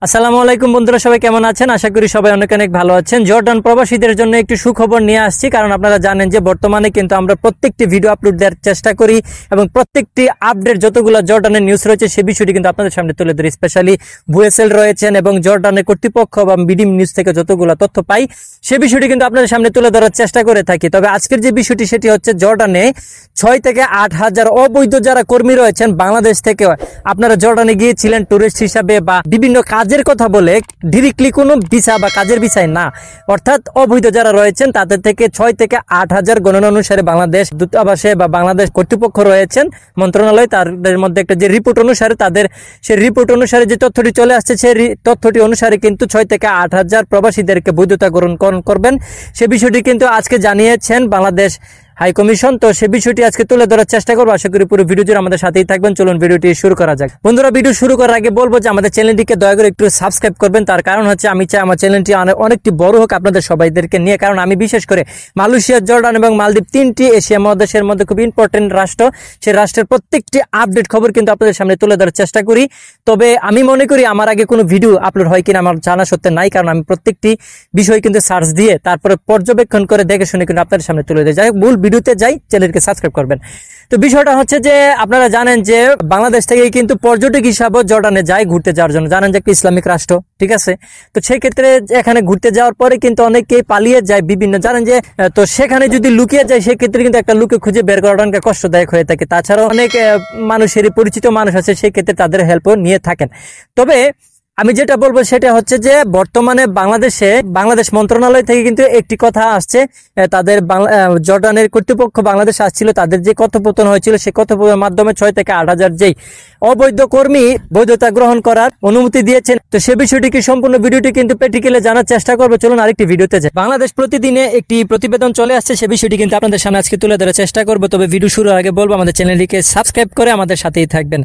আসসালামু আলাইকুম বন্ধুরা, সবাই কেমন আছেন? আশা করি সবাই অনেক অনেক ভালো আছেন। জর্ডান প্রবাসীদের জন্য একটি সুখবর নিয়ে আসছি, কারণ আপনারা জানেন যে বর্তমানে কিন্তু আমরা প্রত্যেকটি ভিডিও আপলোড দেওয়ার চেষ্টা করি এবং প্রত্যেকটি আপডেট যতগুলো জর্ডানের নিউজ রয়েছে সে বিষয়টি কিন্তু আপনাদের সামনে তুলে ধরি। স্পেশালি বুয়েসেল রয়েছেন এবং জর্ডানের কর্তৃপক্ষ বা বিডিম নিউজ থেকে যতগুলো তথ্য পাই সে বিষয়টি কিন্তু আপনাদের সামনে তুলে ধরার চেষ্টা করে থাকি। তবে আজকের যে বিষয়টি সেটি হচ্ছে জর্ডানে 6 থেকে 8 হাজার অবৈধ যারা কর্মী রয়েছেন বাংলাদেশ থেকে, আপনারা জর্ডানে গিয়েছিলেন টুরিস্ট হিসাবে বা বিভিন্ন কাজের কথা বলে, ডিরেক্টলি কোনো ভিসা বা কাজের ভিসায় না, অর্থাৎ অবৈধ যারা রয়েছেন তাদের থেকে 6 থেকে 8 হাজার গণনা অনুসারে বাংলাদেশ দূতাবাসে বা বাংলাদেশ কর্তৃপক্ষ রয়েছেন মন্ত্রণালয়, তাদের মধ্যে একটা যে রিপোর্ট অনুসারে তাদের সেই রিপোর্ট অনুসারে যে তথ্যটি চলে আসছে সেই তথ্যটি অনুসারে কিন্তু 6 থেকে 8 হাজার প্রবাসীদেরকে বৈধতা গ্রহণ করবেন সে বিষয়টি কিন্তু আজকে জানিয়েছেন বাংলাদেশ হাই কমিশন। তো সে বিষয়টি আজকে তুলে ধরার চেষ্টা করবো। আশা করি পুরো ভিডিও জুড়ে আমাদের সাথেই থাকবেন। চলুন ভিডিওটি শুরু করা যাক। বন্ধুরা, ভিডিও শুরু করার আগে বলবো যে আমাদের চ্যানেলটিকে দয়া করে একটু সাবস্ক্রাইব করবেন। তার কারণ হচ্ছে আমি চাই আমার চ্যানেলটি অনেকটি বড় হোক আপনাদের সবাইদেরকে নিয়ে, কারণ আমি বিশেষ করে মালয়েশিয়া, জর্ডান এবং মালদ্বীপ তিনটি এশিয়া মহাদেশের মধ্যে খুব ইম্পর্টেন্ট রাষ্ট্র, সেই রাষ্ট্রের প্রত্যেকটি আপডেট খবর কিন্তু আপনাদের সামনে তুলে ধরার চেষ্টা করি। তবে আমি মনে করি আমার আগে কোনো ভিডিও আপলোড হয় কিনা আমার জানা সত্ত্বে নাই, কারণ আমি প্রত্যেকটি বিষয় কিন্তু সার্চ দিয়ে তারপরে পর্যবেক্ষণ করে দেখে শুনে কিন্তু আপনাদের সামনে তুলে দিয়ে যাই। মূল ভিডিওতে যাই, চ্যানেলকে সাবস্ক্রাইব করবেন। তো বিষয়টা হচ্ছে যে আপনারা জানেন যে বাংলাদেশ থেকে কিন্তু পর্যটক হিসাবে জর্ডানে যায় ঘুরতে যাওয়ার জন্য। জানেন যে একটা ইসলামিক রাষ্ট্র, ঠিক আছে? তো সেই ক্ষেত্রে এখানে ঘুরতে যাওয়ার পরে কিন্তু অনেকেই পালিয়ে যায় বিভিন্ন, জানেন যে, তো সেখানে যদি লুকিয়ে যায় সেক্ষেত্রে কিন্তু একটা লুকে খুঁজে বের করাটা অনেক কষ্টদায়ক হয়ে থাকে। তাছাড়াও অনেক মানুষেরই পরিচিত মানুষ আছে, সেই ক্ষেত্রে তাদের হেল্পও নিয়ে থাকেন। তবে আমি যেটা বলবো সেটা হচ্ছে যে বর্তমানে বাংলাদেশ মন্ত্রণালয় থেকে কিন্তু একটি কথা আসছে, তাদের জর্ডানের কর্তৃপক্ষ বাংলাদেশ আসছিল, তাদের যে কথোপকথন হয়েছিল সেই কথোপকথনের মাধ্যমে 6 থেকে 8 হাজার যেই অবৈধ কর্মী বৈধতা গ্রহণ করার অনুমতি দিয়েছেন। তো সে বিষয়টি কি সম্পূর্ণ ভিডিওটি কিন্তু প্র্যাকটিক্যালি জানার চেষ্টা করবো। চলুন আরেকটি ভিডিওতে যাই। বাংলাদেশ প্রতিদিনে একটি প্রতিবেদন চলে আসছে, সে বিষয়টি কিন্তু আপনাদের সামনে আজকে তুলে ধরার চেষ্টা করবো। তবে ভিডিও শুরুর আগে বলবো আমাদের চ্যানেলটিকে সাবস্ক্রাইব করে আমাদের সাথেই থাকবেন।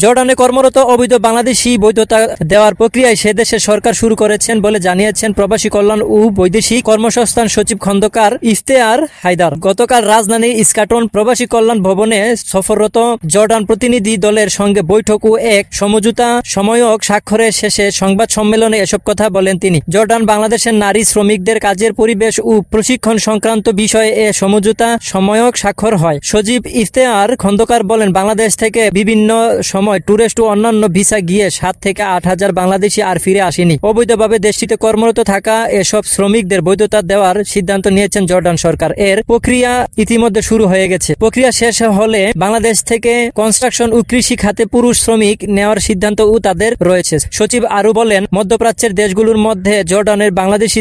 জর্ডানে কর্মরত অবৈধ বাংলাদেশি বৈধতা দেওয়ার প্রক্রিয়ায় সে দেশের সরকার শুরু করেছেন বলে জানিয়েছেন প্রবাসী কল্যাণ ও বৈদেশিক কর্মসংস্থান সচিব খন্দকার ইফতেয়ার হায়দার। গতকাল রাজধানীর ইস্কাটন প্রবাসী কল্যাণ ভবনে সফররত জর্ডান প্রতিনিধি দলের সঙ্গে বৈঠক ও এক সমঝোতা সময়ক স্বাক্ষরের শেষে সংবাদ সম্মেলনে এসব কথা বলেন তিনি। জর্ডান বাংলাদেশের নারী শ্রমিকদের কাজের পরিবেশ ও প্রশিক্ষণ সংক্রান্ত বিষয়ে এ সমঝোতা সময়ক স্বাক্ষর হয়। সচিব ইফতেয়ার খন্দকার বলেন, বাংলাদেশ থেকে বিভিন্ন সময় টুরিস্ট ও অন্যান্য ভিসা গিয়ে 7 থেকে 8 হাজার বাংলাদেশি আর ফিরে আসেনি। অবৈধভাবে দেশটিতে কর্মরত থাকা এসব শ্রমিকদের বৈধতা দেওয়ার সিদ্ধান্ত নিয়েছেন জর্ডান সরকার। এর প্রক্রিয়া ইতিমধ্যে শুরু হয়ে গেছে। প্রক্রিয়া শেষ হলে বাংলাদেশ থেকে কনস্ট্রাকশন ও কৃষি খাতে পুরুষ শ্রমিক নেওয়ার সিদ্ধান্ত ও তাদের রয়েছে। সচিব আরো বলেন, মধ্যপ্রাচ্যের দেশগুলোর মধ্যে জর্ডানের বাংলাদেশি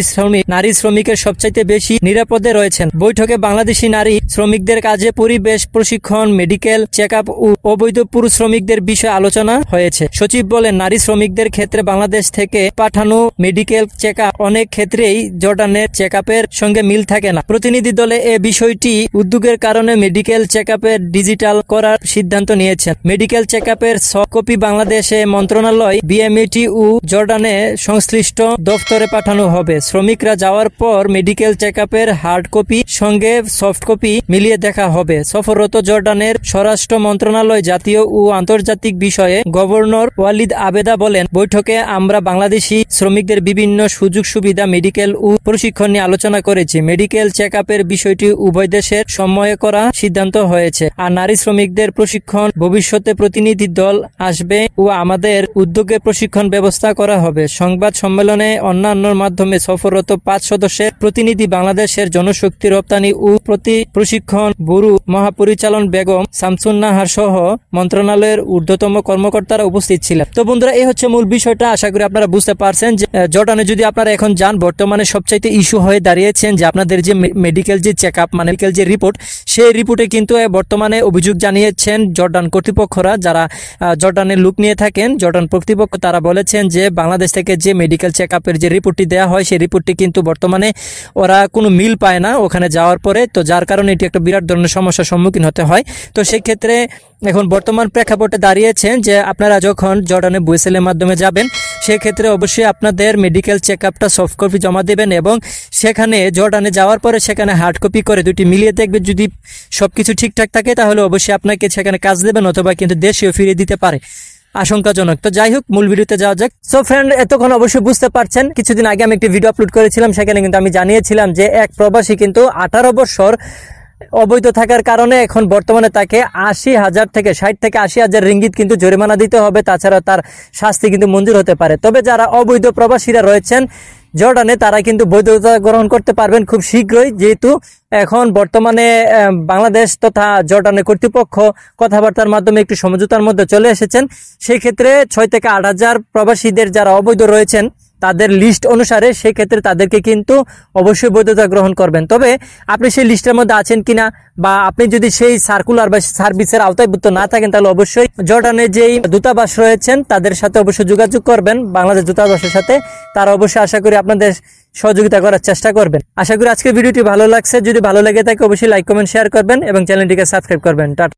নারী শ্রমিকের সবচাইতে বেশি নিরাপদে রয়েছেন। বৈঠকে বাংলাদেশি নারী শ্রমিকদের কাজে পরিবেশ প্রশিক্ষণ, মেডিকেল চেক আপ ও অবৈধ পুরুষ শ্রমিকদের বিষয়ে আলোচনা হয়েছে। সচিব বলেন, নারী শ্রমিকদের ক্ষেত্রে বাংলাদেশ থেকে পাঠানো মেডিকেল চেক আপ অনেক ক্ষেত্রেই জর্ডানের চেক আপের সঙ্গে মিল থাকে না। প্রতিনিধি দলে এ বিষয়টি উদ্যোগের কারণে মেডিকেল চেক আপের ডিজিটাল করার সিদ্ধান্ত নিয়েছেন। মেডিকেল চেক আপের সফট কপি বাংলাদেশে মন্ত্রণালয়, বিএমইটি ও জর্ডানে সংশ্লিষ্ট দফতরে পাঠানো হবে। শ্রমিকরা যাওয়ার পর মেডিকেল চেক আপের হার্ড কপি সঙ্গে সফট কপি মিলিয়ে দেখা হবে। সফররত জর্ডানের স্বরাষ্ট্র মন্ত্রণালয় জাতীয় ও আন্তর্জাতিক বিষয়ে গভর্নর ওয়ালিদ আবেদা বলেন, বৈঠকে আমরা বাংলাদেশি শ্রমিকদের বিভিন্ন সুযোগ সুবিধা, মেডিকেল ও প্রশিক্ষণ নিয়ে আলোচনা করেছি। মেডিকেল চেক আপের বিষয়টি উভয় দেশের সময়ে করা সিদ্ধান্ত হয়েছে। আর নারী শ্রমিকদের প্রশিক্ষণ ভবিষ্যতে প্রতিনিধি দল আসবে ও আমাদের উদ্যোগে প্রশিক্ষণ ব্যবস্থা করা হবে। সংবাদ সম্মেলনে অন্যান্যর মাধ্যমে সফররত 5 সদস্যের প্রতিনিধি বাংলাদেশের জনশক্তি রপ্তানি ও প্রশিক্ষণ ব্যুরো মহাপরিচালন বেগম শামসুন্নাহার সহ মন্ত্রণালয়ের ঊর্ধ্বতম কর্মকর্তারা উপস্থিত ছিলেন। তো বন্ধুরা, এই হচ্ছে মূল বিষয়টা। আশা করি আপনারা বুঝতে পারছেন যে জর্ডানে যদি আপনারা এখন যান, বর্তমানে সবচাইতে ইস্যু হয়ে দাঁড়িয়েছেন যে আপনাদের যে মেডিকেল যে চেক আপ মানে মেডিকেল যে রিপোর্ট, সেই রিপোর্টে কিন্তু বর্তমানে অভিযোগ জানিয়েছেন জর্ডান কর্তৃপক্ষরা, যারা জর্ডানের লুক নিয়ে থাকেন। জর্ডান কর্তৃপক্ষ তারা বলেছেন যে বাংলাদেশ থেকে যে মেডিকেল চেক আপের যে রিপোর্টটি দেওয়া হয় সেই রিপোর্টটি কিন্তু বর্তমানে ওরা কোনো মিল পায় না ওখানে যাওয়ার পরে। তো যার কারণে এটি একটা বিরাট ধরনের সমস্যার সম্মুখীন হতে হয়। তো সেই ক্ষেত্রে এখন বর্তমান প্রেক্ষাপটে দাঁড়িয়েছেন যে আপনারা যখন জর্ডানে বুয়েসেলের মাধ্যমে যাবেন সেক্ষেত্রে অবশ্যই আপনাদের মেডিকেল চেক আপটা সফট কপি জমা দেবেন এবং সেখানে জর্ডানে যাওয়ার পরে সেখানে হার্ড কপি করে দুটি মিলিয়ে দেখবেন। যদি সবকিছু ঠিকঠাক থাকে তাহলে অবশ্যই আপনাকে সেখানে কাজ দেবেন অথবা কিন্তু দেশেও ফিরিয়ে দিতে পারে। আশঙ্কাজনক। তো যাই হোক, মূল ভিডিওতে যাওয়া যাক। সো ফ্রেন্ড, এতক্ষণ অবশ্যই বুঝতে পারছেন, কিছুদিন আগে আমি একটি ভিডিও আপলোড করেছিলাম, সেখানে কিন্তু আমি জানিয়েছিলাম যে এক প্রবাসী কিন্তু 18 বছর অবৈধ থাকার কারণে এখন বর্তমানে তাকে 60,000 থেকে 60 থেকে 80,000 রিঙ্গিত কিন্তু জরিমানা দিতে হবে, তাছাড়া তার শাস্তি কিন্তু মঞ্জুর হতে পারে। তবে যারা অবৈধ প্রবাসীরা রয়েছেন জর্ডানে, তারা কিন্তু বৈধতা গ্রহণ করতে পারবেন খুব শীঘ্রই, যেহেতু এখন বর্তমানে বাংলাদেশ তথা জর্ডানের কর্তৃপক্ষ কথাবার্তার মাধ্যমে একটি সমঝোতার মধ্যে চলে এসেছেন। সেই ক্ষেত্রে 6 থেকে 8,000 প্রবাসীদের যারা অবৈধ রয়েছেন তাদের লিস্ট অনুসারে সেই ক্ষেত্রে তাদেরকে কিন্তু অবশ্যই বৈধতা গ্রহণ করবেন। তবে আপনি সেই লিস্টের মধ্যে আছেন কিনা, বা আপনি যদি সেই সার্কুলার বা সার্ভিসের আওতাভুক্ত না থাকেন, তাহলে অবশ্যই জর্ডানের যেই দূতাবাস রয়েছেন তাদের সাথে অবশ্যই যোগাযোগ করবেন, বাংলাদেশ দূতাবাসের সাথে। তারা অবশ্যই আশা করি আপনাদের সহযোগিতা করার চেষ্টা করবেন। আশা করি আজকের ভিডিওটি ভালো লাগছে। যদি ভালো লেগে থাকে অবশ্যই লাইক, কমেন্ট, শেয়ার করবেন এবং চ্যানেলটিকে সাবস্ক্রাইব করবেন। টাটা।